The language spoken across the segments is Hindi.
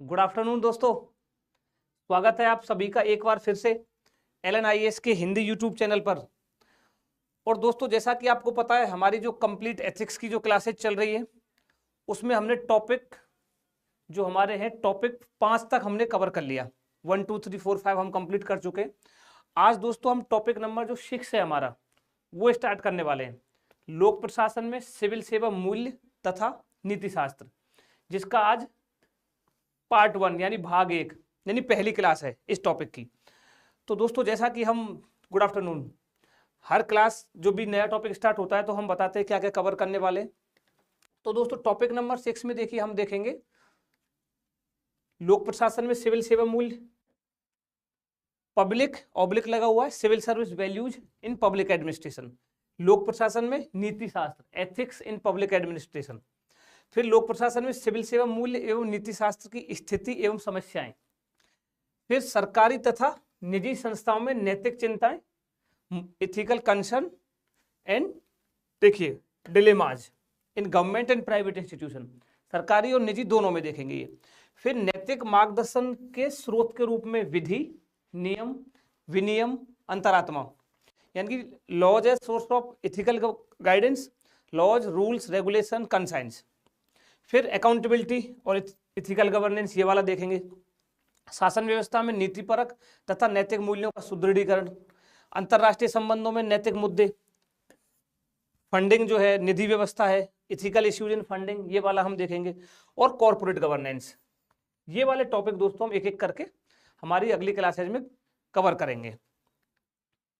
गुड आफ्टरनून दोस्तों, स्वागत है आप सभी का एक बार फिर से LNIS के हिंदी यूट्यूब चैनल पर। और दोस्तों, जैसा कि आपको पता है, हमारी जो कंप्लीट एथिक्स की जो क्लासेज चल रही है उसमें हमने टॉपिक जो हमारे हैं टॉपिक 5 तक हमने कवर कर लिया। 1 2 3 4 5 हम कंप्लीट कर चुके हैं। आज दोस्तों हम टॉपिक नंबर जो 6 है हमारा वो स्टार्ट करने वाले हैं। लोक प्रशासन में सिविल सेवा मूल्य तथा नीति शास्त्र, जिसका आज पार्ट 1 यानी भाग 1 यानी पहली क्लास है इस टॉपिक की। तो दोस्तों, जैसा कि हम गुड आफ्टरनून, हर क्लास जो भी नया टॉपिक स्टार्ट होता है तो हम बताते हैं क्या क्या कवर करने वाले हैं। तो दोस्तों, टॉपिक नंबर 6 में देखिए हम देखेंगे लोक प्रशासन में सिविल सेवा मूल्य, पब्लिक ऑब्लिक लगा हुआ है, civil service values in public administration. लोक प्रशासन में नीति शास्त्र, एथिक्स इन पब्लिक एडमिनिस्ट्रेशन। फिर लोक प्रशासन में सिविल सेवा मूल्य एवं नीति शास्त्र की स्थिति एवं समस्याएं। फिर सरकारी तथा निजी संस्थाओं में नैतिक चिंताएं, इथिकल कंसर्न एंड देखिए dilemmas in government and private institution. सरकारी और निजी दोनों में देखेंगे ये। फिर नैतिक मार्गदर्शन के स्रोत के रूप में विधि, नियम, विनियम, अंतरात्मा, यानी कि laws as source of ethical guidance, laws, rules, regulation, conscience. फिर अकाउंटेबिलिटी और इथिकल गवर्नेंस, ये वाला देखेंगे। शासन व्यवस्था में नीतिपरक तथा नैतिक मूल्यों का सुदृढ़ीकरण, अंतरराष्ट्रीय संबंधों में नैतिक मुद्दे, फंडिंग जो है, निधि व्यवस्था है, इथिकल इश्यूज इन फंडिंग, ये वाला हम देखेंगे। और कॉर्पोरेट गवर्नेंस, ये वाले टॉपिक दोस्तों हम एक एक करके हमारी अगली क्लासेज में कवर करेंगे।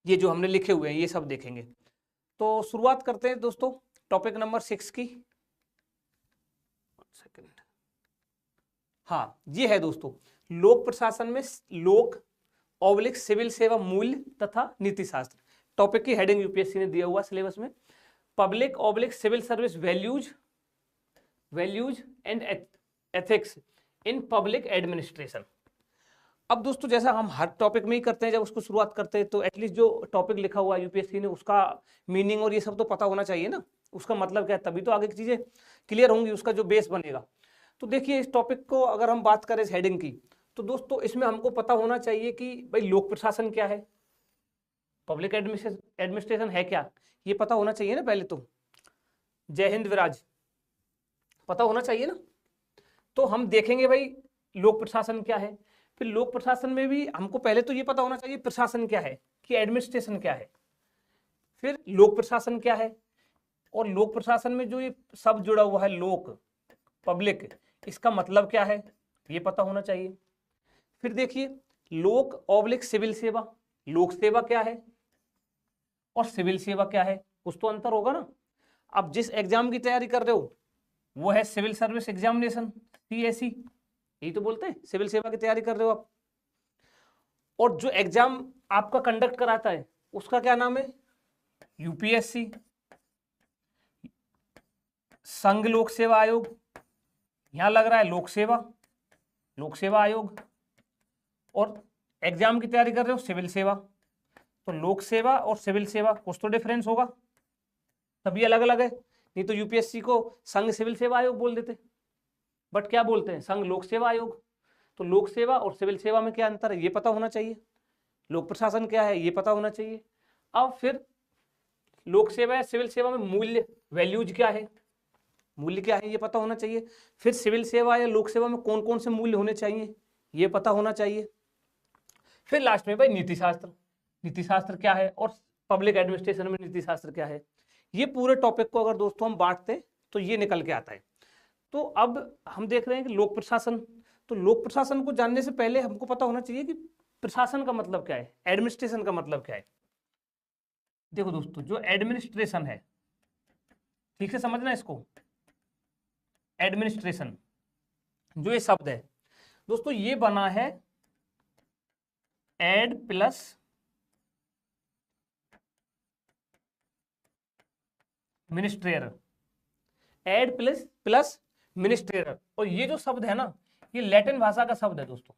ये जो हमने लिखे हुए हैं ये सब देखेंगे। तो शुरुआत करते हैं दोस्तों टॉपिक नंबर 6 की। सेकंड, हाँ ये है दोस्तों लोक प्रशासन में लोक ऑब्लिक सिविल सेवा मूल्य तथा नीति शास्त्र। टॉपिक की हेडिंग यूपीएससी ने दिया हुआ सिलेबस में, public oblique civil service values and ethics in public administration. अब दोस्तों, जैसा हम हर टॉपिक में ही करते हैं, जब उसको शुरुआत करते हैं तो एटलीस्ट जो टॉपिक लिखा हुआ है यूपीएससी ने उसका मीनिंग और ये सब तो पता होना चाहिए ना, उसका मतलब क्या है, तभी तो आगे की चीजें क्लियर होंगी, उसका जो बेस बनेगा। तो देखिए इस टॉपिक को अगर हम बात करें इस हेडिंग की, तो दोस्तों इसमें हमको पता होना चाहिए कि भाई लोक प्रशासन क्या है, पब्लिक एडमिनिस्ट्रेशन है क्या, ये पता होना चाहिए ना पहले तो। जय हिंद विराज, पता होना चाहिए ना। तो हम देखेंगे भाई लोक प्रशासन क्या है। फिर लोक प्रशासन में भी हमको पहले तो ये पता होना चाहिए प्रशासन क्या है, कि एडमिनिस्ट्रेशन क्या है। फिर लोक प्रशासन क्या है, और लोक प्रशासन में जो ये सब जुड़ा हुआ है लोक पब्लिक, इसका मतलब क्या है ये पता होना चाहिए। फिर देखिए लोक ऑब्लिक सिविल सेवा, लोक सेवा क्या है और सिविल सेवा क्या है, कुछ तो अंतर होगा ना। अब जिस एग्जाम की तैयारी कर रहे हो वो है सिविल सर्विस एग्जामिनेशन, CSE, यही तो बोलते हैं, सिविल सेवा की तैयारी कर रहे हो आप। और जो एग्जाम आपका कंडक्ट कराता है उसका क्या नाम है, यूपीएससी, संघ लोक सेवा आयोग, यहां लग रहा है लोक सेवा आयोग। और एग्जाम की तैयारी कर रहे हो सिविल सेवा, तो लोक सेवा और सिविल सेवा कुछ तो डिफरेंस होगा, सभी अलग अलग है। नहीं तो यूपीएससी को संघ सिविल सेवा आयोग बोल देते, बट क्या बोलते हैं, संघ लोक सेवा आयोग। तो लोक सेवा और सिविल सेवा में क्या अंतर है ये पता होना चाहिए, लोक प्रशासन क्या है ये पता होना चाहिए। अब फिर लोक सेवा या सिविल सेवा में मूल्य, वैल्यूज क्या है, मूल्य क्या है ये पता होना चाहिए। फिर सिविल सेवा या लोक सेवा में कौन कौन से मूल्य होने चाहिए ये पता होना चाहिए। फिर लास्ट में भाई नीति शास्त्र क्या है, और पब्लिक एडमिनिस्ट्रेशन में नीति शास्त्र क्या है। ये पूरे टॉपिक को अगर दोस्तों हम बांटते तो ये निकल के आता है। तो अब हम देख रहे हैं कि लोक प्रशासन, तो लोक प्रशासन को जानने से पहले हमको पता होना चाहिए कि प्रशासन का मतलब क्या है, एडमिनिस्ट्रेशन का मतलब क्या है। देखो दोस्तों, जो एडमिनिस्ट्रेशन है, ठीक से समझना इसको, एडमिनिस्ट्रेशन जो ये शब्द है दोस्तों ये बना है एड प्लस मिनिस्ट्रेटर, एड प्लस मिनिस्ट्रेटर। और ये जो शब्द है ना ये लैटिन भाषा का शब्द है दोस्तों,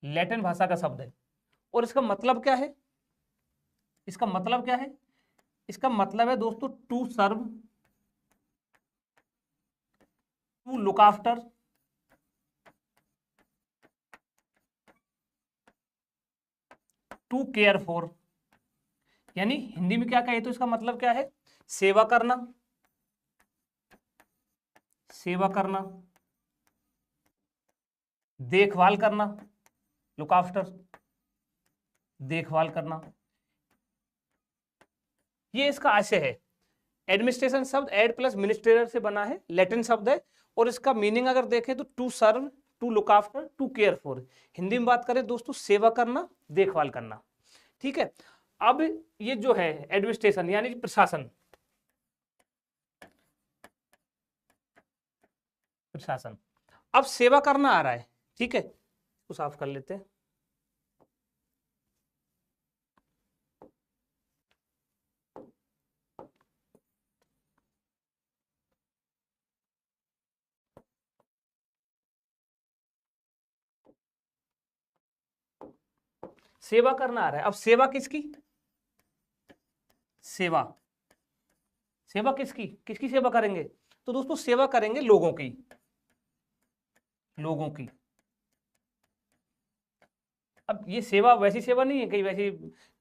लैटिन भाषा का शब्द है। और इसका मतलब क्या है, इसका मतलब क्या है, इसका मतलब है दोस्तों to serve, to look after, to care for, यानी हिंदी में क्या कहे तो इसका मतलब क्या है, सेवा करना, सेवा करना, देखभाल करना, लुक आफ्टर, देखभाल करना, ये इसका आशय है। एडमिनिस्ट्रेशन शब्द एड प्लस मिनिस्ट्रेटर से बना है, लैटिन शब्द है, और इसका मीनिंग अगर देखें तो to serve, to look after, to care for. Hindi में बात करें दोस्तों, सेवा करना, देखभाल करना। ठीक है, अब ये जो है एडमिनिस्ट्रेशन यानी प्रशासन, प्रशासन अब सेवा करना आ रहा है। ठीक है, इसको साफ कर लेते हैं। सेवा करना आ रहा है। अब सेवा किसकी, सेवा, सेवा किसकी, किसकी सेवा करेंगे, तो दोस्तों सेवा करेंगे लोगों की, लोगों की। अब ये सेवा वैसी सेवा नहीं है कहीं वैसी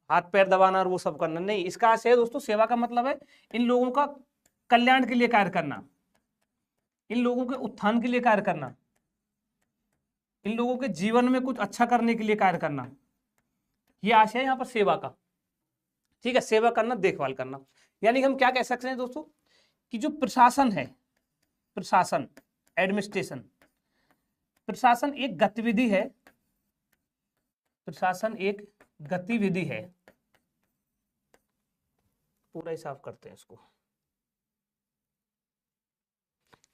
हाथ पैर दबाना और वो सब करना, नहीं, इसका आशय है दोस्तों, सेवा का मतलब है इन लोगों का कल्याण के लिए कार्य करना, इन लोगों के उत्थान के लिए कार्य करना, इन लोगों के जीवन में कुछ अच्छा करने के लिए कार्य करना, ये आशय है यहाँ पर सेवा का। ठीक है, सेवा करना, देखभाल करना, यानी हम क्या कह सकते हैं दोस्तों कि जो प्रशासन है, प्रशासन, एडमिनिस्ट्रेशन, प्रशासन एक गतिविधि है, प्रशासन एक गतिविधि है। पूरा ही साफ करते हैं इसको।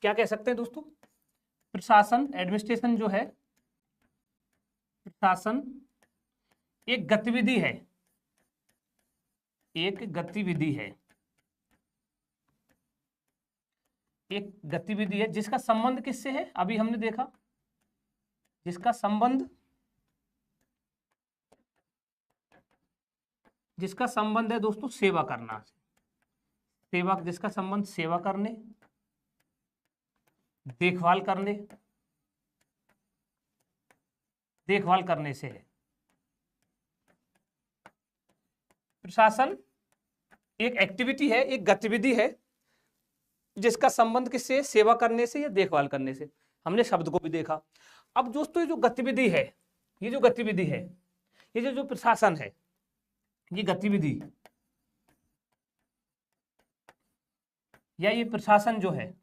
क्या कह सकते हैं दोस्तों, प्रशासन, एडमिनिस्ट्रेशन जो है, प्रशासन एक गतिविधि है, एक गतिविधि है, एक गतिविधि है जिसका संबंध किससे है, अभी हमने देखा, जिसका संबंध, जिसका संबंध है दोस्तों सेवा करना, सेवा, जिसका संबंध सेवा करने, देखभाल करने, देखभाल करने से है। प्रशासन एक एक्टिविटी है, एक गतिविधि है जिसका संबंध किससे है, सेवा करने से या देखभाल करने से। हमने शब्द को भी देखा। अब दोस्तों ये जो गतिविधि है, ये जो गतिविधि है, ये जो प्रशासन है, ये गतिविधि या ये प्रशासन जो है,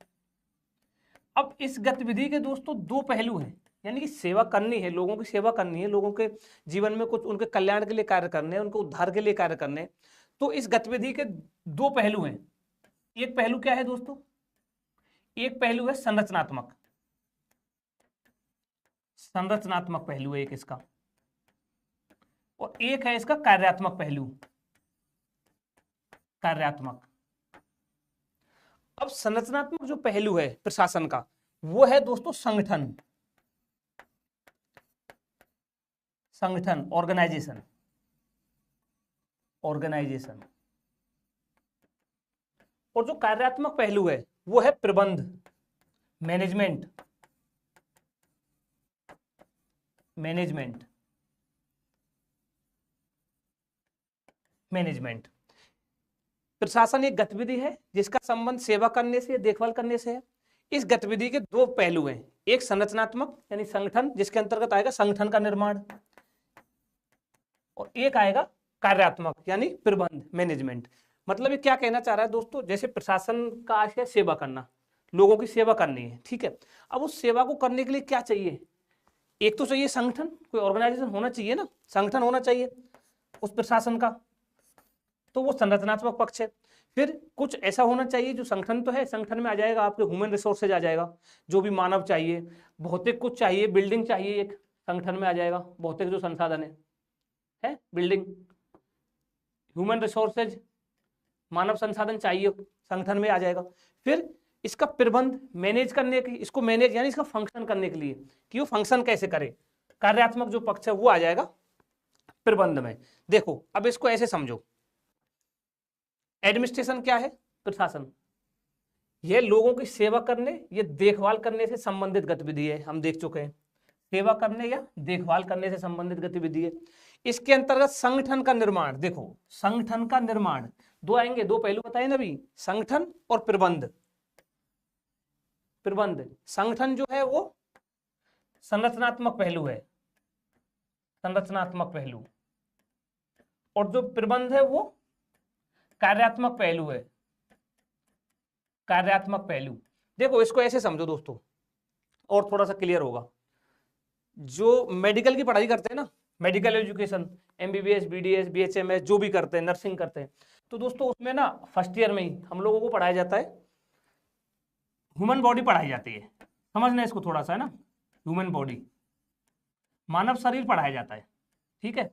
अब इस गतिविधि के दोस्तों दो पहलू हैं, यानी कि सेवा करनी है, लोगों की सेवा करनी है, लोगों के जीवन में कुछ उनके कल्याण के लिए कार्य करने हैं, उनके उद्धार के लिए कार्य करने हैं। तो इस गतिविधि के दो पहलू हैं। एक पहलू क्या है दोस्तों, एक पहलू है संरचनात्मक, संरचनात्मक पहलू है एक इसका, और एक है इसका कार्यात्मक पहलू, कार्यात्मक। अब संरचनात्मक जो पहलू है प्रशासन का, वो है दोस्तों संगठन, संगठन, ऑर्गेनाइजेशन, ऑर्गेनाइजेशन। और जो कार्यात्मक पहलू है वो है प्रबंध, मैनेजमेंट, मैनेजमेंट, मैनेजमेंट। प्रशासन एक गतिविधि है जिसका संबंध सेवा करने से, देखभाल करने से है। इस गतिविधि के दो पहलू हैं, एक संरचनात्मक यानी संगठन, जिसके अंतर्गत आएगा संगठन का निर्माण, और एक आएगा कार्यात्मक यानी प्रबंध, मैनेजमेंट। मतलब ये क्या कहना चाह रहा है दोस्तों, जैसे प्रशासन का आशय सेवा करना, लोगों की सेवा करनी है, ठीक है। अब उस सेवा को करने के लिए क्या चाहिए, एक तो चाहिए संगठन, कोई ऑर्गेनाइजेशन होना चाहिए ना, संगठन होना चाहिए उस प्रशासन का, तो वो संरचनात्मक पक्ष है। फिर कुछ ऐसा होना चाहिए जो संगठन तो है, संगठन में आ जाएगा आपके ह्यूमन रिसोर्सेज आ जाएगा, जो भी मानव चाहिए, भौतिक कुछ चाहिए, बिल्डिंग चाहिए, एक संगठन में आ जाएगा, भौतिक जो संसाधन है बिल्डिंग, ह्यूमन रिसोर्सेज, मानव संसाधन चाहिए, संगठन में आ जाएगा। फिर इसका प्रबंध, मैनेज करने की, इसको मैनेज यानी इसका फंक्शन करने के लिए कि वो फंक्शन कैसे करे, कार्यात्मक जो पक्ष है वो आ जाएगा प्रबंध में। देखो अब इसको ऐसे समझो, एडमिनिस्ट्रेशन क्या है, प्रशासन, यह लोगों की सेवा करने या देखभाल करने से संबंधित गतिविधि है, हम देख चुके हैं, सेवा करने या देखभाल करने से संबंधित गतिविधि है। इसके अंतर्गत संगठन का निर्माण, देखो संगठन का निर्माण दो आएंगे, दो पहलू बताए ना अभी, संगठन और प्रबंध। प्रबंध, संगठन जो है वो संरचनात्मक पहलू है, संरचनात्मक पहलू, और जो प्रबंध है वो कार्यात्मक पहलू है, कार्यात्मक पहलू। देखो इसको ऐसे समझो दोस्तों और थोड़ा सा क्लियर होगा। जो मेडिकल की पढ़ाई करते हैं ना, medical education, MBBS, BDS, BHMS जो भी करते हैं, नर्सिंग करते हैं, तो दोस्तों उसमें ना फर्स्ट ईयर में ही हम लोगों को पढ़ाया जाता है, ह्यूमन बॉडी पढ़ाई जाती है, समझना इसको थोड़ा सा है ना, ह्यूमन बॉडी, मानव शरीर पढ़ाया जाता है, ठीक है।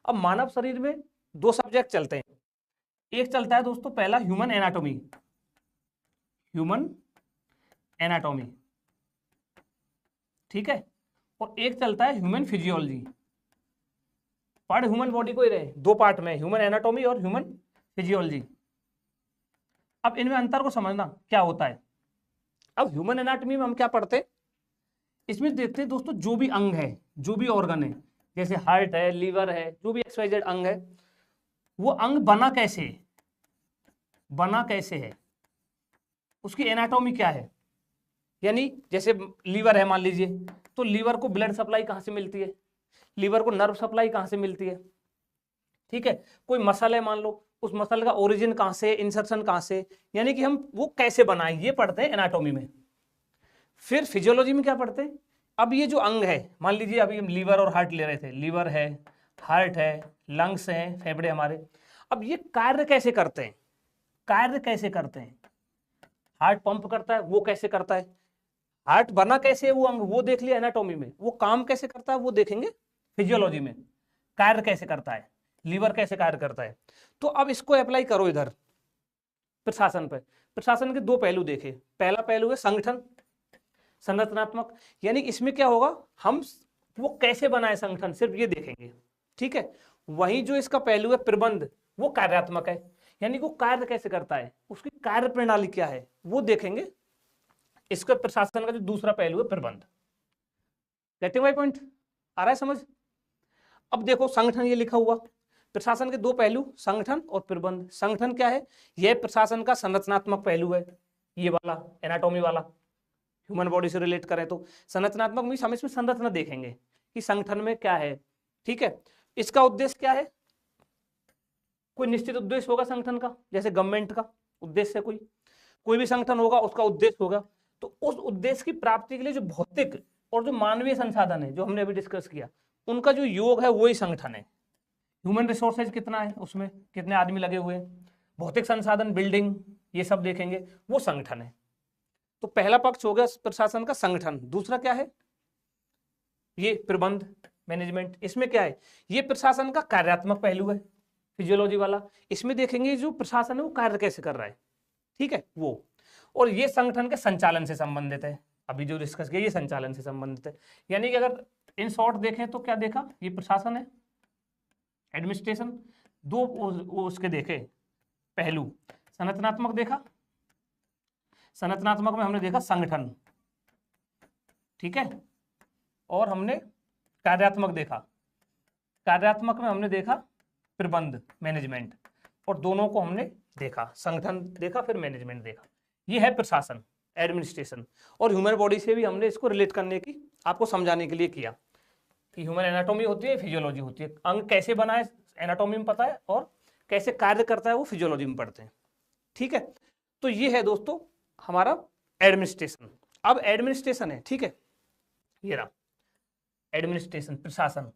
अब मानव शरीर में दो सब्जेक्ट चलते हैं, एक चलता है दोस्तों पहला ह्यूमन एनाटॉमी, ह्यूमन एनाटॉमी, ठीक है, और एक चलता है ह्यूमन फिजियोलॉजी। पढ़ ह्यूमन बॉडी को ही रहे, दो पार्ट में, ह्यूमन एनाटॉमी और ह्यूमन फिजियोलॉजी। अब इनमें अंतर को समझना क्या होता है। अब ह्यूमन एनाटॉमी में हम क्या पढ़ते हैं, इसमें देखते हैं दोस्तों जो भी अंग है, जो भी ऑर्गन है, जैसे हार्ट है, लीवर है, जो भी एक्सवाइजेड अंग है, वो अंग बना कैसे है, बना कैसे है, उसकी एनाटॉमी क्या है। यानी जैसे लीवर है मान लीजिए, तो लीवर को ब्लड सप्लाई कहाँ से मिलती है, लीवर को नर्व सप्लाई कहाँ से मिलती है, ठीक है। कोई मसल है मान लो, उस मसल का ओरिजिन कहाँ से, इंसर्शन कहाँ से, यानी कि हम वो कैसे बनाए, ये पढ़ते हैं एनाटॉमी में। फिर फिजियोलॉजी में क्या पढ़ते हैं, अब ये जो अंग है, मान लीजिए अभी हम लीवर और हार्ट ले रहे थे, लीवर है, हार्ट है, लंग्स हैं, फेफड़े हमारे, अब ये कार्य कैसे करते हैं, कार्य कैसे करते हैं। हार्ट पंप करता है, वो कैसे करता है, हार्ट बना कैसे है वो अंग, वो देख लिया एनाटॉमी में, वो काम कैसे करता है वो देखेंगे फिजियोलॉजी में, कार्य कैसे करता है, लीवर कैसे कार्य करता है। तो अब इसको अप्लाई करो इधर प्रशासन पे। प्रशासन के दो पहलू देखे, पहला पहलू है संगठन, संरचनात्मक, यानी इसमें क्या होगा, हम वो कैसे बनाए संगठन, सिर्फ ये देखेंगे, ठीक है। वहीं जो इसका पहलू है प्रबंध, वो कार्यात्मक है, यानी वो कार्य कैसे करता है, उसकी कार्य प्रणाली क्या है वो देखेंगे। इसका प्रशासन का जो दूसरा पहलू है प्रबंध। गेटिंग माय पॉइंट, आ रहा है समझ। अब देखो संगठन ये लिखा हुआ, प्रशासन के दो पहलू संगठन और प्रबंध। संगठन क्या है, यह प्रशासन का संरचनात्मक पहलू है, ये वाला एनाटॉमी वाला, ह्यूमन बॉडी से रिलेट करें तो संरचनात्मक मीन्स हम इसमें संरचना देखेंगे कि संगठन में क्या है, ठीक है। इसका उद्देश्य क्या है, कोई निश्चित उद्देश्य होगा संगठन का, जैसे गवर्नमेंट का उद्देश्य है, कोई भी संगठन होगा उसका उद्देश्य होगा, तो उस उद्देश्य की प्राप्ति के लिए जो भौतिक और जो मानवीय संसाधन है, जो हमने अभी डिस्कस किया, उनका जो योग है वही संगठन है। ह्यूमन रिसोर्सेज कितना है, उसमें कितने आदमी लगे हुए हैं, भौतिक संसाधन, बिल्डिंग, ये सब देखेंगे, वो संगठन है। तो पहला पक्ष हो गया प्रशासन का संगठन। दूसरा क्या है, ये प्रबंध, मैनेजमेंट। इसमें क्या है, ये प्रशासन का कार्यात्मक पहलू है, फिजियोलॉजी वाला। इसमें देखेंगे जो प्रशासन है वो कार्य कैसे कर रहा है, ठीक है वो। और ये संगठन के संचालन से संबंधित है, अभी जो डिस्कस किया ये संचालन से संबंधित है। यानी कि अगर इन शॉर्ट देखें तो क्या देखा, ये प्रशासन है, एडमिनिस्ट्रेशन, दो उसके देखे पहलू, संरचनात्मक देखा, संरचनात्मक में हमने देखा संगठन, ठीक है, और हमने कार्यात्मक देखा, कार्यात्मक में हमने देखा प्रबंध, मैनेजमेंट, और दोनों को हमने देखा, संगठन देखा फिर मैनेजमेंट देखा। ये है प्रशासन, एडमिनिस्ट्रेशन। और ह्यूमन बॉडी से भी हमने इसको रिलेट करने की, आपको समझाने के लिए किया कि ह्यूमन एनाटॉमी होती है, फिजियोलॉजी होती है, अंग कैसे बनाए एनाटॉमी में पता है, और कैसे कार्य करता है वो फिजियोलॉजी में पढ़ते हैं, ठीक है। तो ये है दोस्तों हमारा एडमिनिस्ट्रेशन। अब एडमिनिस्ट्रेशन है, ठीक है, ये रहा एडमिनिस्ट्रेशन, प्रशासन।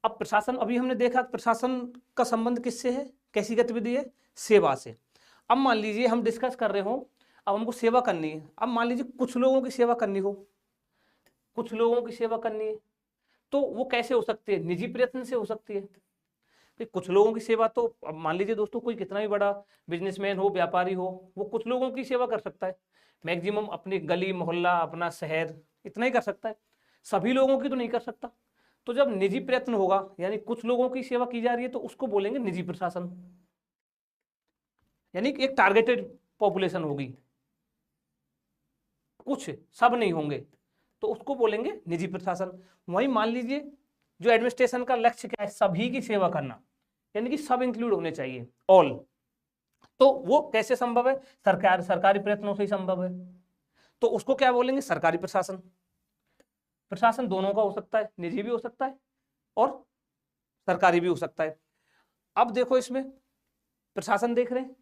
अब प्रशासन, अभी हमने देखा प्रशासन का संबंध किससे है, कैसी गतिविधि है, सेवा से। अब मान लीजिए हम डिस्कस कर रहे हो, अब हमको सेवा करनी है। अब मान लीजिए कुछ लोगों की सेवा करनी हो, कुछ लोगों की सेवा करनी है, तो वो कैसे हो सकती है, निजी प्रयत्न से हो सकती है। तो कुछ लोगों की सेवा तो, अब मान लीजिए दोस्तों कोई कितना भी बड़ा बिजनेसमैन हो, व्यापारी हो, वो कुछ लोगों की सेवा कर सकता है, मैक्सिमम अपनी गली मोहल्ला, अपना शहर, इतना ही कर सकता है, सभी लोगों की तो नहीं कर सकता। तो जब निजी प्रयत्न होगा, यानी कुछ लोगों की सेवा की जा रही है, तो उसको बोलेंगे निजी प्रशासन, यानी एक टारगेटेड पॉपुलेशन होगी, कुछ सब नहीं होंगे, तो उसको बोलेंगे निजी प्रशासन। वहीं मान लीजिए जो एडमिनिस्ट्रेशन का लक्ष्य क्या है, सभी की सेवा करना, यानी कि सब इंक्लूड होने चाहिए, ऑल। तो वो कैसे संभव है, सरकारी प्रयत्नों से ही संभव है। तो उसको क्या बोलेंगे, सरकारी प्रशासन। प्रशासन दोनों का हो सकता है, निजी भी हो सकता है और सरकारी भी हो सकता है। अब देखो इसमें प्रशासन देख रहे हैं,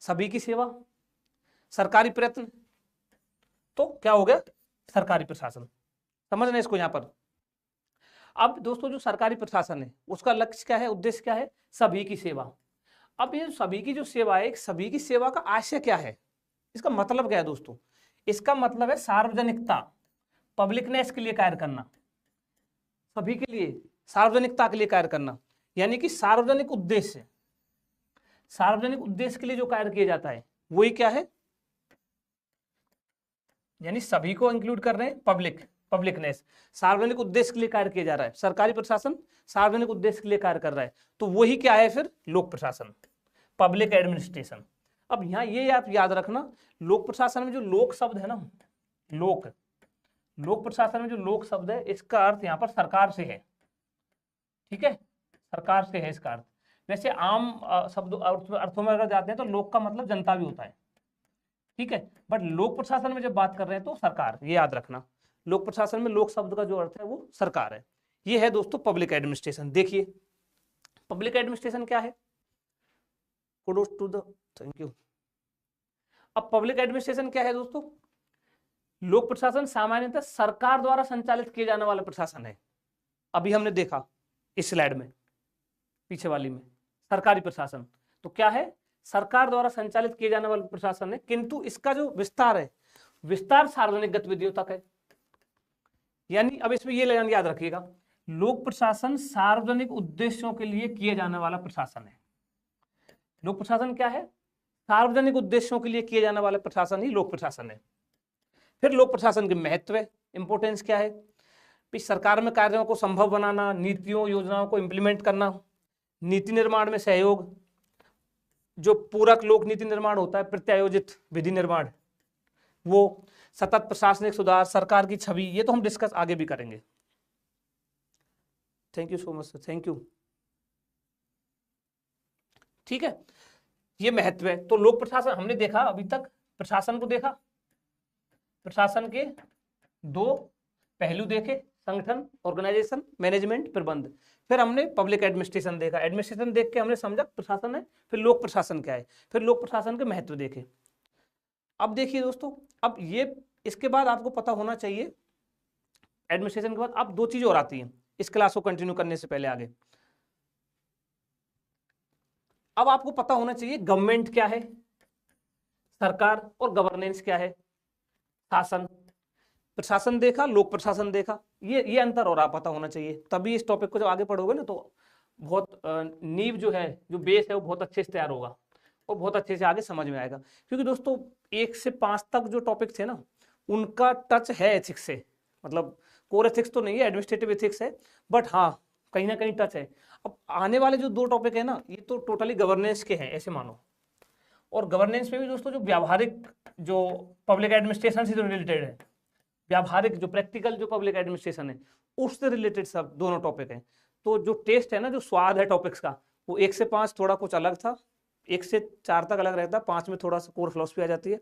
सभी की सेवा, सरकारी प्रयत्न, तो क्या हो गया, सरकारी प्रशासन। समझ रहे हैं इसको यहां पर। अब दोस्तों जो सरकारी प्रशासन है उसका लक्ष्य क्या है, उद्देश्य क्या है, सभी की सेवा। अब ये सभी की जो सेवा है, सभी की सेवा का आशय क्या है, इसका मतलब क्या है दोस्तों, इसका मतलब है सार्वजनिकता, पब्लिकनेस के लिए कार्य करना, सभी के लिए, सार्वजनिकता के लिए कार्य करना, यानी कि सार्वजनिक उद्देश्य, सार्वजनिक उद्देश्य के लिए जो कार्य किया जाता है वही क्या है, यानी सभी को इंक्लूड कर रहे हैं, पब्लिकनेस, सार्वजनिक उद्देश्य के लिए कार्य किया जा रहा है, सरकारी प्रशासन सार्वजनिक उद्देश्य के लिए कार्य कर रहा है, तो वही क्या है फिर, लोक प्रशासन, पब्लिक एडमिनिस्ट्रेशन। अब यहाँ ये आप याद रखना, लोक प्रशासन में जो लोक शब्द है ना, लोक प्रशासन में जो लोक शब्द है इसका अर्थ यहाँ पर सरकार से है, ठीक है, सरकार से है इसका अर्थ। वैसे आम शब्द अर्थों में अगर जाते हैं तो लोक का मतलब जनता भी होता है, ठीक है, बट लोक प्रशासन में जब बात कर रहे हैं तो सरकार, ये याद रखना, लोक प्रशासन में लोक शब्द का जो अर्थ है वो सरकार है। ये है दोस्तों पब्लिक एडमिनिस्ट्रेशन। देखिए पब्लिक एडमिनिस्ट्रेशन क्या है, kudos to the, thank you. अब पब्लिक एडमिनिस्ट्रेशन क्या है दोस्तों, लोक प्रशासन सामान्यतः सरकार द्वारा संचालित किए जाने वाला प्रशासन है। अभी हमने देखा इस स्लाइड में, पीछे वाली में, सरकारी प्रशासन तो क्या है, सरकार द्वारा संचालित किए जाने वाला प्रशासन है, किंतु इसका जो विस्तार है, विस्तार सार्वजनिक गतिविधियों तक है। यानी अब इसमें ये याद रखिएगा, लोक प्रशासन सार्वजनिक उद्देश्यों के लिए किए जाने वाला प्रशासन है। लोक प्रशासन क्या है, सार्वजनिक उद्देश्यों के लिए किए जाने वाला प्रशासन ही लोक प्रशासन है। फिर लोक प्रशासन के महत्व, इंपोर्टेंस क्या है, सरकार में कार्यों को संभव बनाना, नीतियों योजनाओं को इंप्लीमेंट करना, नीति निर्माण में सहयोग, जो पूरक लोक नीति निर्माण होता है, प्रत्यायोजित विधि निर्माण, वो सतत प्रशासनिक सुधार, सरकार की छवि, ये तो हम डिस्कस आगे भी करेंगे। Thank you so much sir, thank you. ठीक है, ये महत्व है। तो लोक प्रशासन हमने देखा, अभी तक प्रशासन को देखा, प्रशासन के दो पहलू देखे, संगठन, ऑर्गेनाइजेशन, मैनेजमेंट, प्रबंध। फिर हमने पब्लिक एडमिनिस्ट्रेशन देखा, एडमिनिस्ट्रेशन देख के हमने समझा प्रशासन है, फिर लोक प्रशासन क्या है, फिर लोक प्रशासन के महत्व देखे। अब देखिए दोस्तों, अब ये इसके बाद आपको पता होना चाहिए, एडमिनिस्ट्रेशन के बाद अब दो चीजें और आती हैं इस क्लास को कंटिन्यू करने से पहले आगे। अब आपको पता होना चाहिए गवर्नमेंट क्या है, सरकार, और गवर्नेंस क्या है, शासन। प्रशासन देखा, लोक प्रशासन देखा, ये अंतर और पता होना चाहिए, तभी इस टॉपिक को जब आगे पढ़ोगे ना तो बहुत नींव जो है, जो बेस है वो बहुत अच्छे से तैयार होगा और बहुत अच्छे से आगे समझ में आएगा। क्योंकि दोस्तों 1 से 5 तक जो टॉपिक थे ना उनका टच है एथिक्स से, मतलब कोर एथिक्स तो नहीं है, एडमिनिस्ट्रेटिव एथिक्स है, बट हाँ कहीं ना कहीं टच है। अब आने वाले जो 2 टॉपिक है ना ये तो टोटली गवर्नेंस के हैं ऐसे मानो, और गवर्नेंस में भी दोस्तों जो व्यावहारिक, जो पब्लिक एडमिनिस्ट्रेशन से जो रिलेटेड है, व्यावहारिक जो प्रैक्टिकल जो पब्लिक एडमिनिस्ट्रेशन है उससे रिलेटेड सब दोनों टॉपिक हैं। तो जो टेस्ट है ना, जो स्वाद है टॉपिक्स का, वो 1 से 5 थोड़ा कुछ अलग था, 1 से 4 तक अलग रहता है, 5 में थोड़ा सा कोर फिलॉसफी आ जाती है,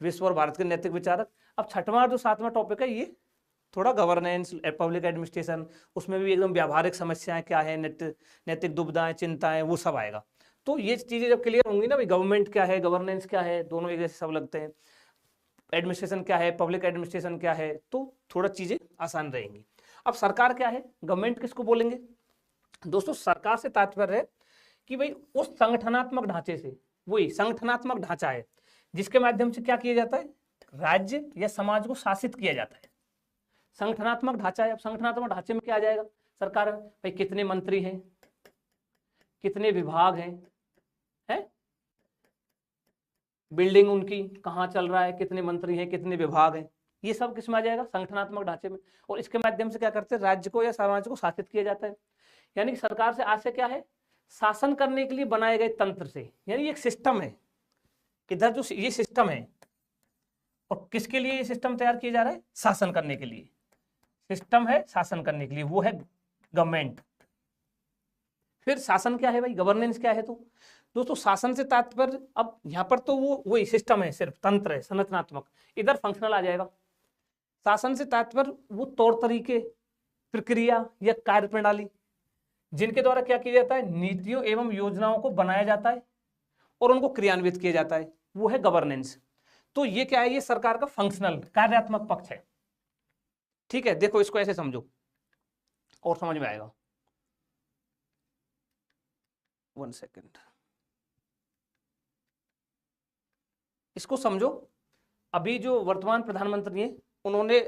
विश्व और भारत के नैतिक विचारक। अब 6वां और जो 7वां टॉपिक है ये थोड़ा गवर्नेंस, पब्लिक एडमिनिस्ट्रेशन, उसमें भी एकदम व्यावहारिक समस्याएं क्या है, नैतिक दुविधाएं, चिंताएं, वो सब आएगा। तो ये चीजें जब क्लियर होंगी ना, भाई गवर्नमेंट क्या है, गवर्नेंस क्या है, दोनों एक जैसे सब लगते हैं, एडमिनिस्ट्रेशन क्या है, पब्लिक एडमिनिस्ट्रेशन क्या है, तो थोड़ा चीजें आसान रहेंगी। अब सरकार क्या है, गवर्नमेंट किसको बोलेंगे दोस्तों, सरकार से तात्पर्य है कि भाई उस संगठनात्मक ढांचे से, वही संगठनात्मक ढांचा है जिसके माध्यम से क्या किया जाता है, राज्य या समाज को शासित किया जाता है, संगठनात्मक ढांचा है। अब संगठनात्मक ढांचे में क्या आ जाएगा, सरकार भाई कितने मंत्री हैं, कितने विभाग हैं, बिल्डिंग उनकी कहाँ चल रहा है, कितने मंत्री हैं, कितने विभाग हैं, ये सब किसमें आ जाएगा, संगठनात्मक ढांचे में। और इसके माध्यम से क्या करते हैं, राज्य को या समाज को शासित किया जाता है। यानी कि सरकार से आशय क्या है, शासन करने के लिए बनाए गए तंत्र से, यानी एक सिस्टम है, इधर जो ये सिस्टम है, और किसके लिए ये सिस्टम तैयार किया जा रहा है, शासन करने के लिए सिस्टम है, शासन करने के लिए, वो है गवर्नमेंट। फिर शासन क्या है भाई, गवर्नेंस क्या है। तो दोस्तों शासन से तात्पर्य, अब यहाँ पर तो वो वही सिस्टम है, सिर्फ तंत्र है संरचनात्मक, इधर फंक्शनल आ जाएगा। शासन से तात्पर्य वो तौर तरीके, प्रक्रिया या कार्य प्रणाली जिनके द्वारा क्या किया जाता है, नीतियों एवं योजनाओं को बनाया जाता है और उनको क्रियान्वित किया जाता है, वो है गवर्नेंस। तो ये क्या है, ये सरकार का फंक्शनल कार्यात्मक पक्ष है। ठीक है, देखो इसको ऐसे समझो और समझ में आएगा। 1 सेकेंड, इसको समझो। अभी जो वर्तमान प्रधानमंत्री हैं, उन्होंने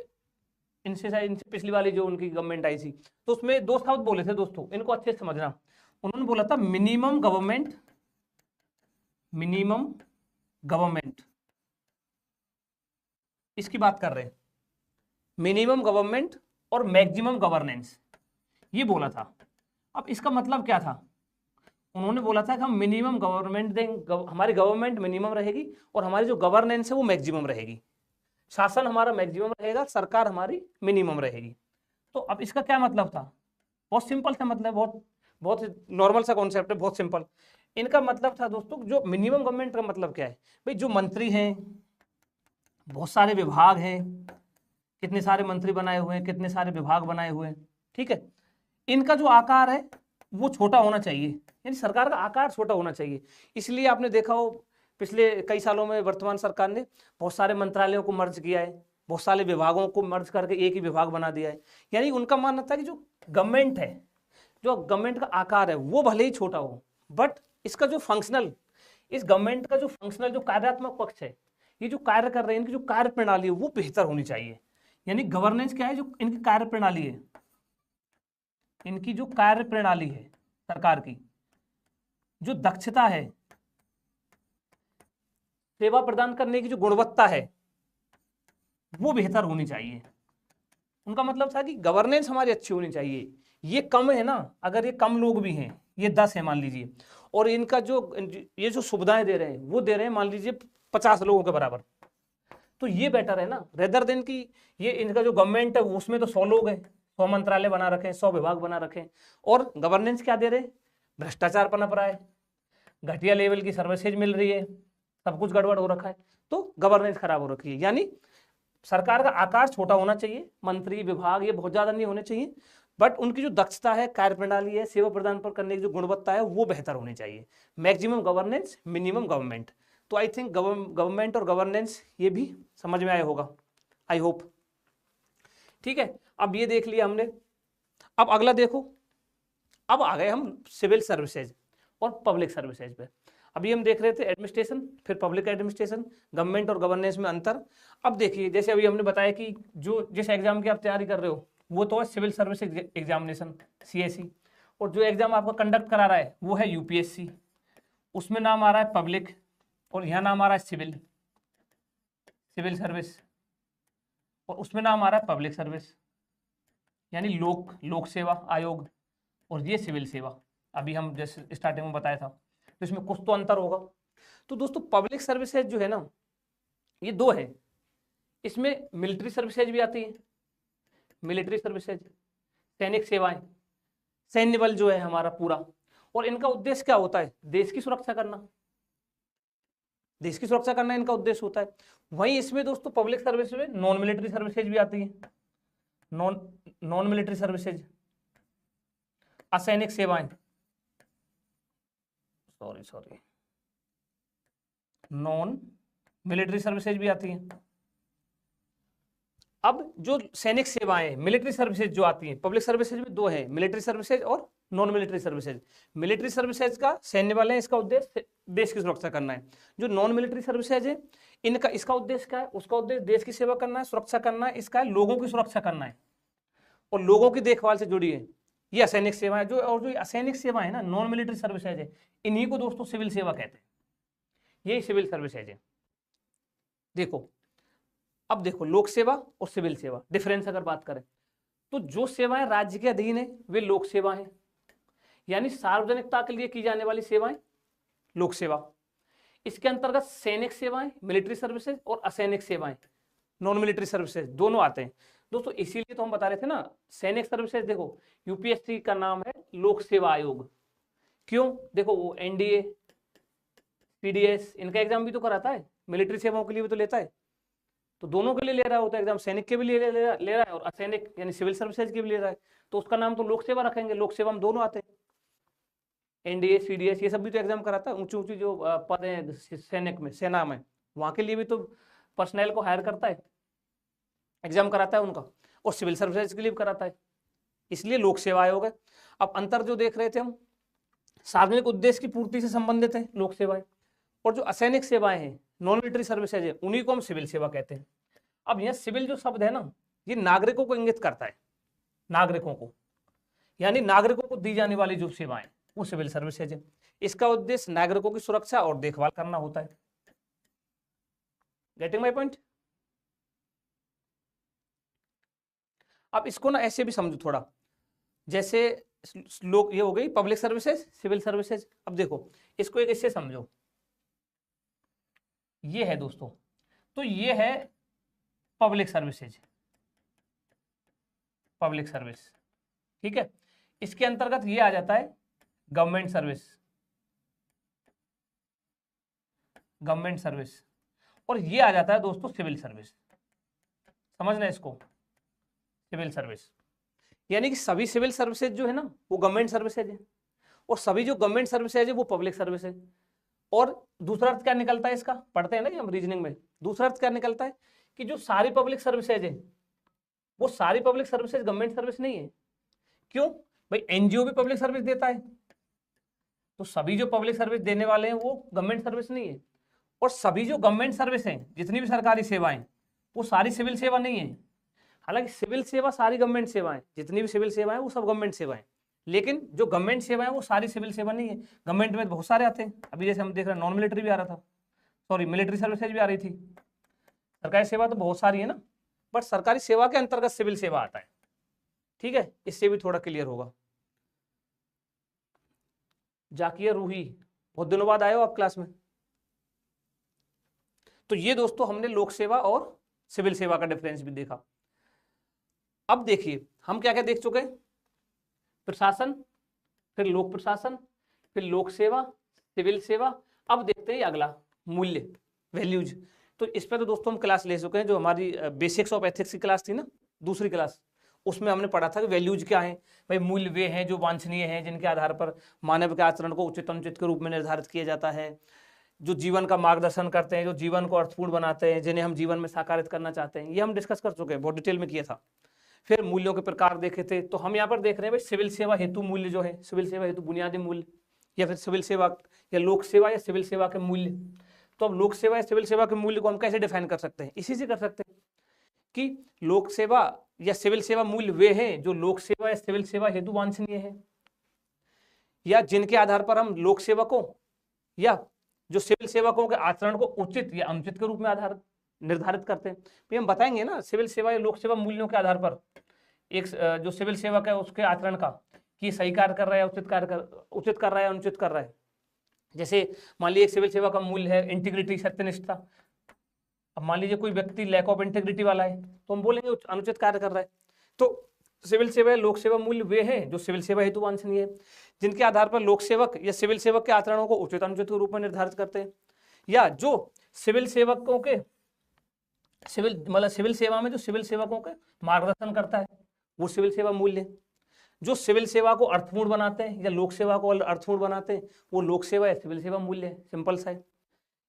इनसे पिछली वाली जो उनकी गवर्नमेंट आई थी, तो उसमें 2 शब्द बोले थे दोस्तों, इनको अच्छे से समझना। उन्होंने बोला था मिनिमम गवर्नमेंट, मिनिमम गवर्नमेंट, इसकी बात कर रहे हैं, मिनिमम गवर्नमेंट और मैक्सिमम गवर्नेंस, ये बोला था। अब इसका मतलब क्या था, उन्होंने बोला था कि हम मिनिमम गवर्नमेंट देंगे, हमारी गवर्नमेंट मिनिमम रहेगी और हमारी जो गवर्नेंस है वो मैक्सिमम रहेगी। शासन हमारा मैक्सिमम रहेगा, सरकार हमारी मिनिमम रहेगी। तो अब इसका क्या मतलब था, बहुत सिंपल सा मतलब, बहुत बहुत नॉर्मल सा कॉन्सेप्ट है, बहुत सिंपल। इनका मतलब था दोस्तों, जो मिनिमम गवर्नमेंट का मतलब क्या है भाई, जो मंत्री हैं, बहुत सारे विभाग हैं, कितने सारे मंत्री बनाए हुए हैं, कितने सारे विभाग बनाए हुए हैं, ठीक है, इनका जो आकार है वो छोटा होना चाहिए, यानी सरकार का आकार छोटा होना चाहिए। इसलिए आपने देखा हो पिछले कई सालों में वर्तमान सरकार ने बहुत सारे मंत्रालयों को मर्ज किया है, बहुत सारे विभागों को मर्ज करके एक ही विभाग बना दिया है। यानी उनका मानना था कि जो गवर्नमेंट है, जो गवर्नमेंट का आकार है वो भले ही छोटा हो, बट इसका जो फंक्शनल, इस गवर्नमेंट का जो फंक्शनल, जो कार्यात्मक पक्ष है, ये जो कार्य कर रहे हैं, इनकी जो कार्य प्रणाली है वो बेहतर होनी चाहिए। यानी गवर्नेंस क्या है, जो इनकी कार्य प्रणाली है, इनकी जो कार्य प्रणाली है सरकार की, जो दक्षता है, सेवा प्रदान करने की जो गुणवत्ता है वो बेहतर होनी चाहिए। उनका मतलब था कि गवर्नेंस हमारी अच्छी होनी चाहिए। ये कम है ना, अगर ये कम लोग भी हैं, ये 10 है मान लीजिए, और इनका जो ये जो सुविधाएं दे रहे हैं वो दे रहे हैं मान लीजिए 50 लोगों के बराबर, तो ये बेटर है ना, रेदर देन कि ये इनका जो गवर्नमेंट है उसमें तो 100 लोग हैं, 100 मंत्रालय बना रखे हैं, 100 विभाग बना रखे हैं, और गवर्नेंस क्या दे रहे हैं, भ्रष्टाचार पनप रहा है, घटिया लेवल की सर्विसेज मिल रही है, सब कुछ गड़बड़ हो रखा है, तो गवर्नेंस खराब हो रखी है। यानी सरकार का आकार छोटा होना चाहिए, मंत्री विभाग ये बहुत ज्यादा नहीं होने चाहिए, बट उनकी जो दक्षता है, कार्य प्रणाली है, सेवा प्रदान पर करने की जो गुणवत्ता है वो बेहतर होनी चाहिए। Maximum governance, minimum government. तो आई थिंक गवर्नमेंट और गवर्नेंस ये भी समझ में आया होगा, आई होप। ठीक है, अब ये देख लिया हमने। अब अगला देखो, अब आ गए हम सिविल सर्विसेज और पब्लिक सर्विसेज पे। अभी हम देख रहे थे एडमिनिस्ट्रेशन, फिर पब्लिक एडमिनिस्ट्रेशन, गवर्नमेंट और गवर्नेंस में अंतर। अब देखिए, जैसे अभी हमने बताया कि जो जिस एग्जाम की आप तैयारी कर रहे हो वो तो है सिविल सर्विस एग्जामिनेशन, सीएसई, और जो एग्जाम आपका कंडक्ट करा रहा है वो है यूपीएससी, उसमें नाम आ रहा है पब्लिक और यहाँ नाम आ रहा है सिविल, सिविल सर्विस, और उसमें नाम आ रहा है पब्लिक सर्विस, यानी लोक सेवा आयोग, और ये सिविल सेवा। अभी हम जैसे स्टार्टिंग में बताया था, तो इसमें कुछ तो अंतर होगा। तो दोस्तों पब्लिक सर्विसेज जो है ना, ये 2 है, इसमें मिलिट्री सर्विसेज भी आती है, मिलिट्री सर्विसेज, सैनिक सेवाएं, सैन्य बल जो है हमारा पूरा, और इनका उद्देश्य क्या होता है, देश की सुरक्षा करना, देश की सुरक्षा करना इनका उद्देश्य होता है। वहीं इसमें दोस्तों पब्लिक सर्विस में नॉन मिलिट्री सर्विसेज भी आती है, नॉन मिलिट्री सर्विसेज, असैनिक सेवाएं, सॉरी नॉन मिलिट्री सर्विसेज भी आती हैं। अब जो सैनिक सेवाएं, मिलिट्री सर्विसेज जो आती हैं, पब्लिक सर्विसेज में 2 है, मिलिट्री सर्विसेज और non military services. Military services का सैन्य बल है, इसका उद्देश्य देश की सुरक्षा करना है। जो नॉन मिलिट्री सर्विसेज है, इनका इसका उद्देश्य क्या है, उसका उद्देश्य देश की सेवा करना है, सुरक्षा करना है, इसका है लोगों की सुरक्षा करना है और लोगों की देखभाल से जुड़ी है, ये असैनिक सेवा है। और जो असैनिक सेवा है ना, नॉन मिलिट्री सर्विसेज है, इन्हीं को दोस्तों सिविल सेवा कहते हैं, यही सिविल सर्विसेज है। देखो, अब देखो लोक सेवा और सिविल सेवा डिफरेंस अगर बात करें, तो जो सेवाएं राज्य के अधीन है वे लोक सेवा है, यानी सार्वजनिकता के लिए की जाने वाली सेवाएं लोक सेवा। इसके अंतर्गत सैनिक सेवाएं, मिलिट्री सर्विसेज, और असैनिक सेवाएं, नॉन मिलिट्री सर्विसेज, दोनों आते हैं। दोस्तों इसीलिए तो हम बता रहे थे ना, सैनिक सर्विसेज देखो यूपीएससी का नाम है लोक सेवा आयोग। क्यों? देखो वो एनडीए, पीडीएस इनका एग्जाम भी तो कराता है, मिलिट्री सेवाओं के लिए भी तो लेता है, तो दोनों के लिए ले रहा होता है एग्जाम, सैनिक के भी लिए ले रहा है और असैनिक यानी सिविल सर्विसेज के भी ले रहा है, तो उसका नाम तो लोक सेवा रखेंगे, लोक सेवा में दोनों आते हैं, एनडीए सीडीएस ये सब भी तो एग्जाम कराता है, ऊंची ऊंची जो पद है सैनिक में, सेना में, वहां के लिए भी तो पर्सनल को हायर करता है, एग्जाम कराता है उनका, और सिविल सर्विसेज के लिए भी कराता है, इसलिए लोक सेवा आयोग है। अब अंतर जो देख रहे थे हम, सार्वजनिक उद्देश्य की पूर्ति से संबंधित है लोक सेवाएं, और जो असैनिक सेवाएं हैं नॉन मिलिट्री सर्विसेज है उन्हीं को हम सिविल सेवा कहते हैं। अब यह सिविल जो शब्द है ना, ये नागरिकों को इंगित करता है, नागरिकों को, यानी नागरिकों को दी जाने वाली जो सेवाएं वो सिविल सर्विसेज है। इसका उद्देश्य नागरिकों की सुरक्षा और देखभाल करना होता है। Getting my point? अब इसको ना ऐसे भी समझो थोड़ा, जैसे लोग ये हो गई पब्लिक सर्विसेज, सिविल सर्विसेज। अब देखो इसको एक इससे समझो, ये है दोस्तों, तो ये है पब्लिक सर्विसेज, पब्लिक सर्विस, ठीक है। इसके अंतर्गत ये आ जाता है गवर्नमेंट सर्विस, गवर्नमेंट सर्विस, और ये आ जाता है दोस्तों सिविल सर्विस। समझना इसको, सिविल सर्विस यानी कि सभी सिविल सर्विसेज जो है ना वो गवर्नमेंट सर्विसेज है, और सभी जो गवर्नमेंट सर्विसेज है वो पब्लिक सर्विस है। और दूसरा अर्थ क्या निकलता है इसका, पढ़ते हैं ना कि हम रीजनिंग में, दूसरा अर्थ क्या निकलता है कि जो सारी पब्लिक सर्विसेज है वो सारी पब्लिक सर्विसेज गवर्नमेंट सर्विस नहीं है। क्यों भाई? एनजीओ भी पब्लिक सर्विस देता है, तो सभी जो पब्लिक सर्विस देने वाले हैं वो गवर्नमेंट सर्विस नहीं है, और सभी जो गवर्नमेंट सर्विस हैं जितनी भी सरकारी सेवाएं वो सारी सिविल सेवा नहीं है। हालांकि सिविल सेवा सारी गवर्नमेंट सेवाएं, जितनी भी सिविल सेवाएं वो सब गवर्नमेंट सेवाएं, लेकिन जो गवर्नमेंट सेवाएं वो सारी सिविल सेवा नहीं है। गवर्नमेंट में बहुत सारे आते हैं, अभी जैसे हम देख रहे हैं नॉन मिलिट्री भी आ रहा था, सॉरी मिलिट्री सर्विसेज भी आ रही थी, सरकारी सेवा तो बहुत सारी है ना, बट सरकारी सेवा के अंतर्गत सिविल सेवा आता है, ठीक है। इससे भी थोड़ा क्लियर होगा। जाकिया रूही, बहुत दिनों बाद आए हो आप क्लास में। तो ये दोस्तों हमने लोक सेवा और सिविल सेवा का डिफरेंस भी देखा। अब देखिए हम क्या क्या देख चुके हैं, प्रशासन, फिर लोक प्रशासन, फिर लोक सेवा, सिविल सेवा। अब देखते हैं अगला मूल्य, वैल्यूज। तो इस पर तो दोस्तों हम क्लास ले चुके हैं, जो हमारी बेसिक्स ऑफ एथिक्स की क्लास थी ना, दूसरी क्लास, उसमें हमने पढ़ा था कि वैल्यूज क्या हैं। भाई मूल्य वे हैं जो वांछनीय हैं, जिनके आधार पर मानव के आचरण को उचित अनुचित के रूप में निर्धारित किया जाता है, जो जीवन का मार्गदर्शन करते हैं, जो जीवन को अर्थपूर्ण बनाते हैं, जिन्हें हम जीवन में साकारित करना चाहते हैं। ये हम डिस्कस कर चुके हैं, बहुत डिटेल में किया था। फिर मूल्यों के प्रकार देखे थे, तो हम यहाँ पर देख रहे हैं भाई सिविल सेवा हेतु मूल्य जो है, सिविल सेवा हेतु बुनियादी मूल्य, या फिर सिविल सेवा या लोक सेवा या सिविल सेवा के मूल्य। तो अब लोक सेवा या सिविल सेवा के मूल्य को हम कैसे डिफाइन कर सकते हैं? इसी से कर सकते हैं कि लोक सेवा या सिविल सेवा मूल्य वे हैं जो लोक सेवा या सिविल सेवा हेतु वांछनीय है, या जिनके आधार पर हम लोक सेवकों या जो सिविल सेवकों के आचरण को उचित या अनुचित के रूप में आधार निर्धारित करते हैं। तो हम बताएंगे ना सिविल सेवा या लोक सेवा मूल्यों के आधार पर एक जो सिविल सेवक है उसके आचरण का, कि सही कार्य कर रहा है, उचित कर रहा है, अनुचित कर रहा है। जैसे मान लीजिए एक सिविल सेवा का मूल्य है इंटीग्रिटी, सत्यनिष्ठा। अब मान लीजिए कोई व्यक्ति लैक ऑफ इंटीग्रिटी वाला है, तो हम बोलेंगे अनुचित कार्य कर रहा है। तो सिविल सेवा या लोक सेवा मूल्य वे हैं जो सिविल सेवा हेतु वांछनीय है, जिनके आधार पर लोक सेवक या सिविल सेवक के आचरणों को उचित अनुचित के रूप में निर्धारित करते हैं, या जो सिविल सेवकों के सिविल सेवा में जो सिविल सेवकों के मार्गदर्शन करता है वो सिविल सेवा मूल्य। जो सिविल सेवा को अर्थपूर्ण बनाते हैं या लोक सेवा को अर्थपूर्ण बनाते हैं वो लोक सेवा या सिविल सेवा मूल्य है, सिंपल सा है।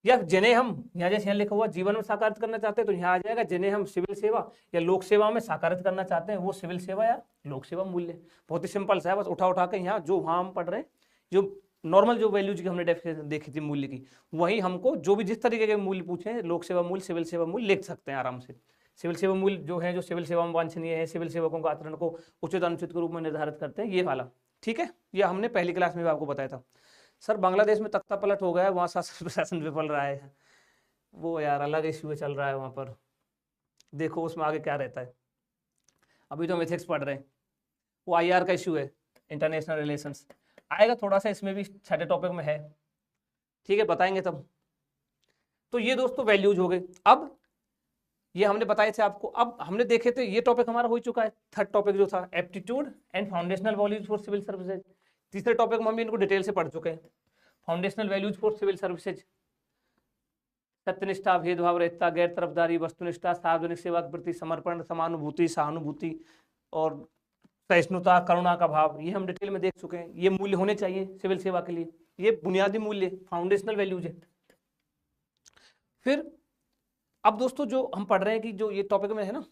या जिन्हें हम यहाँ जैसे यहाँ लिखा हुआ जीवन में साकारित करना चाहते हैं, तो यहाँ आ जाएगा जिन्हें हम सिविल सेवा या लोक सेवा में साकारित करना चाहते हैं वो सिविल सेवा या लोक सेवा मूल्य। बहुत ही सिंपल सा है, बस उठा के यहाँ जो वहाँ हम पढ़ रहे हैं, जो नॉर्मल जो वैल्यूज की हमने डेफिनेशन देखी थी मूल्य की, वही हमको जो भी जिस तरीके के मूल्य पूछे, लोक सेवा मूल्य, सिविल सेवा मूल्य लिख सकते हैं आराम से। सिविल सेवा मूल्य जो है जो सिविल सेवा में वांछनीय है, सिविल सेवकों का आचरण को उचित अनुचित के रूप में निर्धारित करते हैं, ये वाला, ठीक है। ये हमने पहली क्लास में भी आपको बताया था। सर बांग्लादेश में तख्ता पलट हो गया है, वहाँ शासन प्रशासन विफल रहा है, वो यार अलग इश्यू चल रहा है वहाँ पर, देखो उसमें आगे क्या रहता है। अभी तो हम एथिक्स पढ़ रहे हैं, वो IR का इश्यू है, इंटरनेशनल रिलेशंस आएगा थोड़ा सा, इसमें भी छठे टॉपिक में है, ठीक है, बताएंगे तब। तो ये दोस्तों वैल्यूज हो गए। अब ये हमने बताए थे आपको। अब हमने देखे थे, ये टॉपिक हमारा हो चुका है। थर्ड टॉपिक जो था aptitude and foundational values for civil services. तीसरे टॉपिक में हम इनको डिटेल से पढ़ चुके हैं। Foundational values for civil services, सत्यनिष्ठा, भेदभाव रहितता, गैर तरफदारी, वस्तुनिष्ठा, सार्वजनिक सेवा के प्रति समर्पण, समानुभूति, सहानुभूति और सहिष्णुता, करुणा का भाव, ये हम डिटेल में देख चुके हैं। ये मूल्य होने चाहिए सिविल सेवा के लिए, ये बुनियादी मूल्य फाउंडेशनल वैल्यूज है। फिर अब दोस्तों जो हम पढ़ रहे हैं कि जो ये टॉपिक में है ना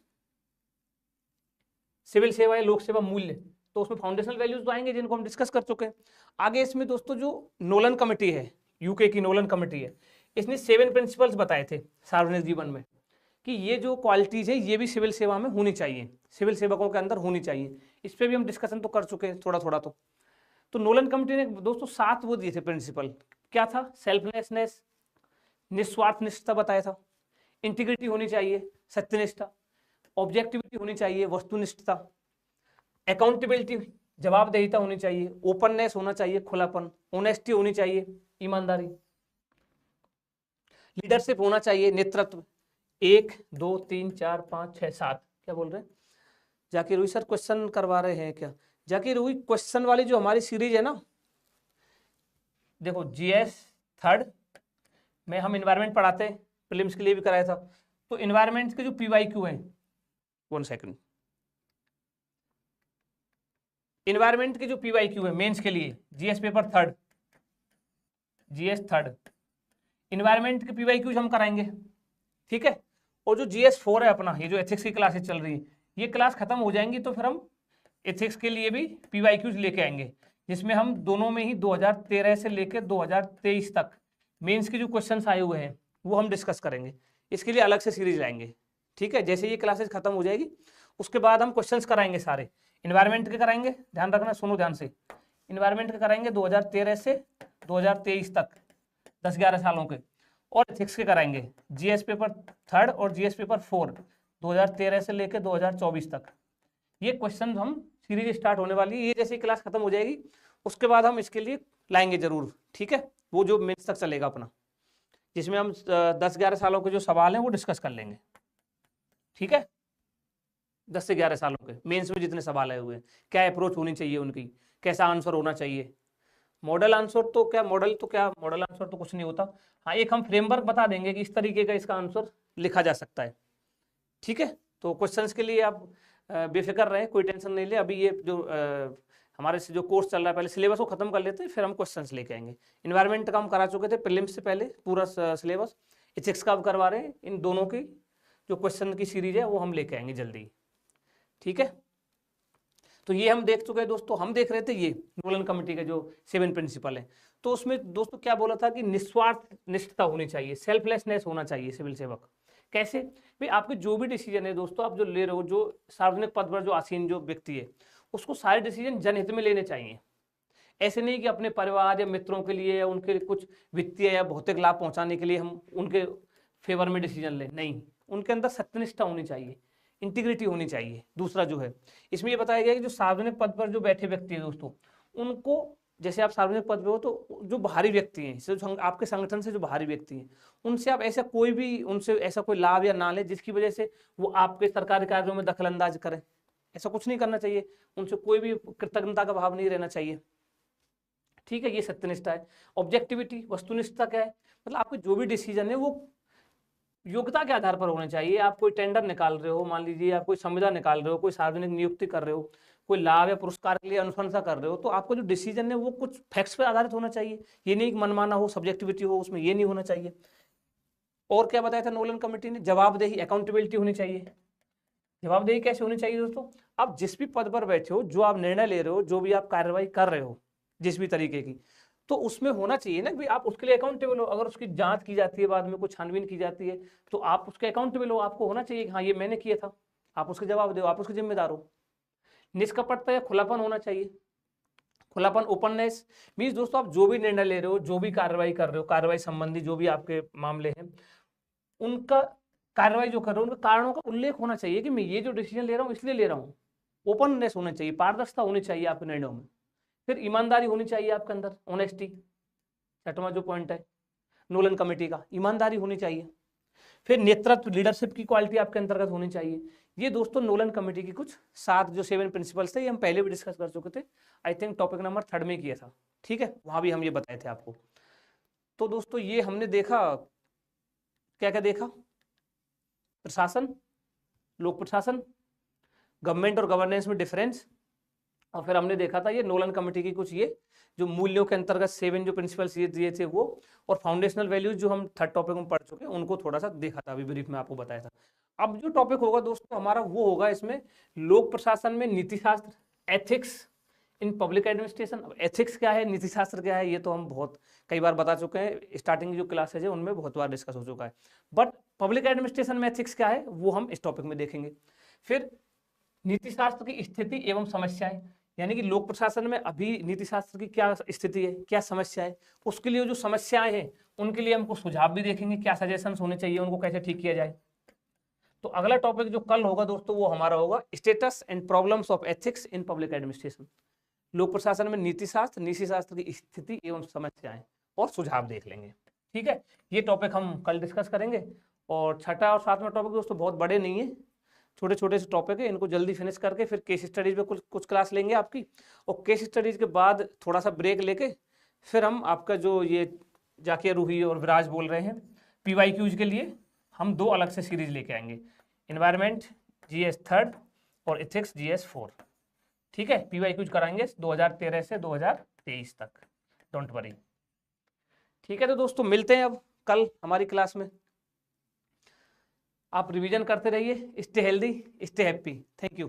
सिविल सेवा या लोक सेवा मूल्य, तो उसमें फाउंडेशनल वैल्यूज तो आएंगे जिनको हम डिस्कस कर चुके हैं। आगे इसमें दोस्तों जो नोलन कमेटी है, यूके की नोलन कमेटी है, इसने 7 प्रिंसिपल्स बताए थे सार्वजनिक जीवन में कि ये जो क्वालिटीज है ये भी सिविल सेवा में होनी चाहिए, सिविल सेवकों के अंदर होनी चाहिए। इस पर भी हम डिस्कशन तो कर चुके हैं थोड़ा थोड़ा। तो नोलन कमेटी ने दोस्तों 7 वो दिए थे प्रिंसिपल। क्या था? सेल्फलेसनेस, निस्वार्थ निष्ठा बताया था, इंटीग्रिटी होनी चाहिए, सत्यनिष्ठा, ऑब्जेक्टिविटी होनी चाहिए, वस्तुनिष्ठता, अकाउंटेबिलिटी, जवाबदेहिता होनी चाहिए, ओपननेस होना चाहिए, खुलापन, ऑनेस्टी होनी चाहिए, ईमानदारी, लीडरशिप होना चाहिए, नेतृत्व। 1 2 3 4 5 6 7 क्या बोल रहे हैं जाकिर हुई सर? क्वेश्चन करवा रहे हैं क्या? जाकिर हुई क्वेश्चन वाली जो हमारी सीरीज है ना, देखो जीएस थर्ड में हम इन्वायरमेंट पढ़ाते हैं, प्रीलिम्स के लिए भी कराया था। तो इन्वायरमेंट के जो पीवाईक्यू हैं, 1 सेकंड, इन्वायरमेंट के जो पीवाईक्यू है मेंस के लिए, GS paper third, GS third environment के पीवाईक्यूज हम कराएंगे, ठीक है। और जो जीएस 4 है अपना, ये जो एथिक्स की क्लासेस चल रही है, ये क्लास खत्म हो जाएंगी तो फिर हम एथिक्स के लिए भी पीवाईक्यूज लेके आएंगे, जिसमें हम दोनों में ही 2013 से लेकर 2023 तक मेंस के जो क्वेश्चंस आए हुए हैं वो हम डिस्कस करेंगे। इसके लिए अलग से सीरीज लाएंगे, ठीक है। जैसे ये क्लासेस खत्म हो जाएगी उसके बाद हम क्वेश्चंस कराएंगे सारे। इन्वायरमेंट के कराएंगे, ध्यान रखना, सुनो ध्यान से, इन्वायरमेंट के कराएंगे 2013 से 2023 तक, 10-11 सालों के। और एथिक्स के कराएंगे जीएस पेपर थर्ड और जीएस पेपर 4, 2013 से लेकर 2024 तक। ये क्वेश्चन हम सीरीज स्टार्ट होने वाली है, ये जैसे क्लास खत्म हो जाएगी उसके बाद हम इसके लिए लाएंगे जरूर, ठीक है। वो जो मेंस तक चलेगा अपना, जिसमें हम 10-11 सालों के जो सवाल हैं वो डिस्कस कर लेंगे, ठीक है। 10 से 11 सालों के मेंस में जितने सवाल आए हुए हैं, क्या अप्रोच होनी चाहिए उनकी, कैसा आंसर होना चाहिए। मॉडल आंसर तो क्या, मॉडल आंसर तो कुछ नहीं होता। हाँ, एक हम फ्रेमवर्क बता देंगे कि इस तरीके का इसका आंसर लिखा जा सकता है, ठीक है। तो क्वेश्चंस के लिए आप बेफिक्र रहें, कोई टेंशन नहीं ले। अभी ये जो हमारे से जो कोर्स चल रहा है, पहले सिलेबस को खत्म कर लेते हैं, फिर हम क्वेश्चंस लेके आएंगे। इन्वायरमेंट का हम करा चुके थे प्रीलिम्स से पहले पूरा सिलेबस, एथिक्स का अब करवा रहे हैं। इन दोनों की जो क्वेश्चन की सीरीज है वो हम लेके आएंगे जल्दी, ठीक है। तो ये हम देख चुके हैं दोस्तों। हम देख रहे थे ये नोलन कमेटी के जो 7 प्रिंसिपल है, तो उसमें दोस्तों क्या बोला था कि निस्वार्थ निष्ठता होनी चाहिए, सेल्फलेसनेस होना चाहिए सिविल सेवक। कैसे भाई? आपके जो भी डिसीजन है दोस्तों, आप जो ले रहे हो, जो सार्वजनिक पद पर जो आसीन जो व्यक्ति है, उसको सारे डिसीजन जनहित में लेने चाहिए। ऐसे नहीं कि अपने परिवार या मित्रों के लिए या उनके कुछ वित्तीय या भौतिक लाभ पहुंचाने के लिए हम उनके फेवर में डिसीजन लें, नहीं। उनके अंदर सत्यनिष्ठा होनी चाहिए, इंटीग्रिटी होनी चाहिए। दूसरा जो है इसमें ये बताया गया कि जो सार्वजनिक पद पर जो बैठे व्यक्ति हैं दोस्तों, उनको, जैसे आप सार्वजनिक पद पे हो तो जो बाहरी व्यक्ति हैं, जो आपके संगठन से जो बाहरी व्यक्ति हैं, उनसे आप ऐसा कोई भी, उनसे ऐसा कोई लाभ या ना ले जिसकी वजह से वो आपके सरकारी कार्यों में दखल अंदाज करें। ऐसा कुछ नहीं करना चाहिए, उनसे कोई भी कृतज्ञता का भाव नहीं रहना चाहिए, ठीक है। ये सत्यनिष्ठा है। ऑब्जेक्टिविटी, वस्तुनिष्ठता क्या है? मतलब आपके जो भी डिसीजन है वो योग्यता के आधार पर होने चाहिए। आप कोई टेंडर निकाल रहे हो, मान लीजिए आप कोई संविदा निकाल रहे हो, कोई सार्वजनिक नियुक्ति कर रहे हो, कोई लाभ या पुरस्कार के लिए अनुशंसा कर रहे हो, तो आपका जो डिसीजन है वो कुछ फैक्ट्स पर आधारित होना चाहिए। ये नहीं कि मनमाना हो, सब्जेक्टिविटी हो, उसमें ये नहीं होना चाहिए। और क्या बताया था नोलन कमेटी ने? जवाबदेही, अकाउंटेबिलिटी होनी चाहिए। जवाबदेही कैसे होनी चाहिए दोस्तों? आप जिस भी पद पर बैठे हो, जो आप निर्णय ले रहे हो, जो भी आप कार्रवाई कर रहे हो जिस भी तरीके की, तो उसमें होना चाहिए ना कि आप उसके लिए अकाउंटेबल हो। अगर उसकी जांच की जाती है, बाद में कुछ छानबीन की जाती है, तो आप उसके अकाउंटेबल हो। आपको होना चाहिए कि हाँ ये मैंने किया था, आप उसके जवाब दो, आप उसके जिम्मेदार हो। निष्कपटता या खुलापन होना चाहिए। खुलापन, ओपननेस मीन्स दोस्तों आप जो भी निर्णय ले रहे हो, जो भी कार्रवाई कर रहे हो, कार्रवाई संबंधी जो भी आपके मामले हैं, उनका कार्रवाई जो कर रहे हो उनके कारणों का उल्लेख होना चाहिए कि मैं ये जो डिसीजन ले रहा हूँ इसलिए ले रहा हूँ। ओपननेस होना चाहिए, पारदर्शिता होनी चाहिए आपके निर्णयों में। फिर ईमानदारी होनी चाहिए आपके अंदर, ऑनेस्टी, छठवां जो पॉइंट है नोलन कमेटी का, ईमानदारी होनी चाहिए। फिर नेतृत्व लीडरशिप की क्वालिटी आपके अंतर्गत होनी चाहिए। ये दोस्तों नोलन कमेटी की कुछ 7 जो 7 प्रिंसिपल्स थे, ये हम पहले भी डिस्कस कर चुके थे, आई थिंक टॉपिक नंबर 3 में किया था, ठीक है, वहां भी हम ये बताए थे आपको। तो दोस्तों ये हमने देखा, क्या क्या देखा, प्रशासन, लोक प्रशासन, गवर्नमेंट और गवर्नेंस में डिफरेंस, और फिर हमने देखा था ये नोलन कमेटी की कुछ ये जो मूल्यों के अंतर्गत 7 जो प्रिंसिपल्स ये दिए थे वो, और फाउंडेशनल वैल्यूज जो हम 3rd टॉपिक में पढ़ चुके हैं उनको थोड़ा सा देखा था, अभी ब्रीफ में आपको बताया था। अब जो टॉपिक होगा दोस्तों हमारा वो होगा इसमें लोक प्रशासन में नीति शास्त्र, एथिक्स इन पब्लिक एडमिनिस्ट्रेशन। अब एथिक्स क्या है, नीति शास्त्र क्या है, ये तो हम बहुत कई बार बता चुके हैं, स्टार्टिंग जो क्लासेज है उनमें बहुत बार डिस्कस हो चुका है, बट पब्लिक एडमिनिस्ट्रेशन में एथिक्स क्या है वो हम इस टॉपिक में देखेंगे। फिर नीति शास्त्र की स्थिति एवं समस्याएं, यानी कि लोक प्रशासन में अभी नीति शास्त्र की क्या स्थिति है, क्या समस्या है, उसके लिए जो समस्याएं हैं उनके लिए हमको सुझाव भी देखेंगे, क्या सजेशंस होने चाहिए, उनको कैसे ठीक किया जाए। तो अगला टॉपिक जो कल होगा दोस्तों वो हमारा होगा status and problems of ethics in public administration. लोक प्रशासन में नीति शास्त्र की स्थिति एवं समस्याएं और सुझाव देख लेंगे, ठीक है। ये टॉपिक हम कल डिस्कस करेंगे। और 6ठा और 7वां टॉपिक दोस्तों बहुत बड़े नहीं है, छोटे छोटे से टॉपिक है, इनको जल्दी फिनिश करके फिर केस स्टडीज में कुछ क्लास लेंगे आपकी, और केस स्टडीज के बाद थोड़ा सा ब्रेक लेके फिर हम आपका जो ये जाकिया रूही और विराज बोल रहे हैं PYQs के लिए हम 2 अलग से सीरीज लेके आएंगे, एनवायरमेंट GS 3rd और एथिक्स GS 4, ठीक है। PYQs कराएंगे 2013 से 2023 तक, डोंट वरी, ठीक है। तो दोस्तों मिलते हैं अब कल हमारी क्लास में, आप रिवीजन करते रहिए, stay healthy, stay happy, thank you.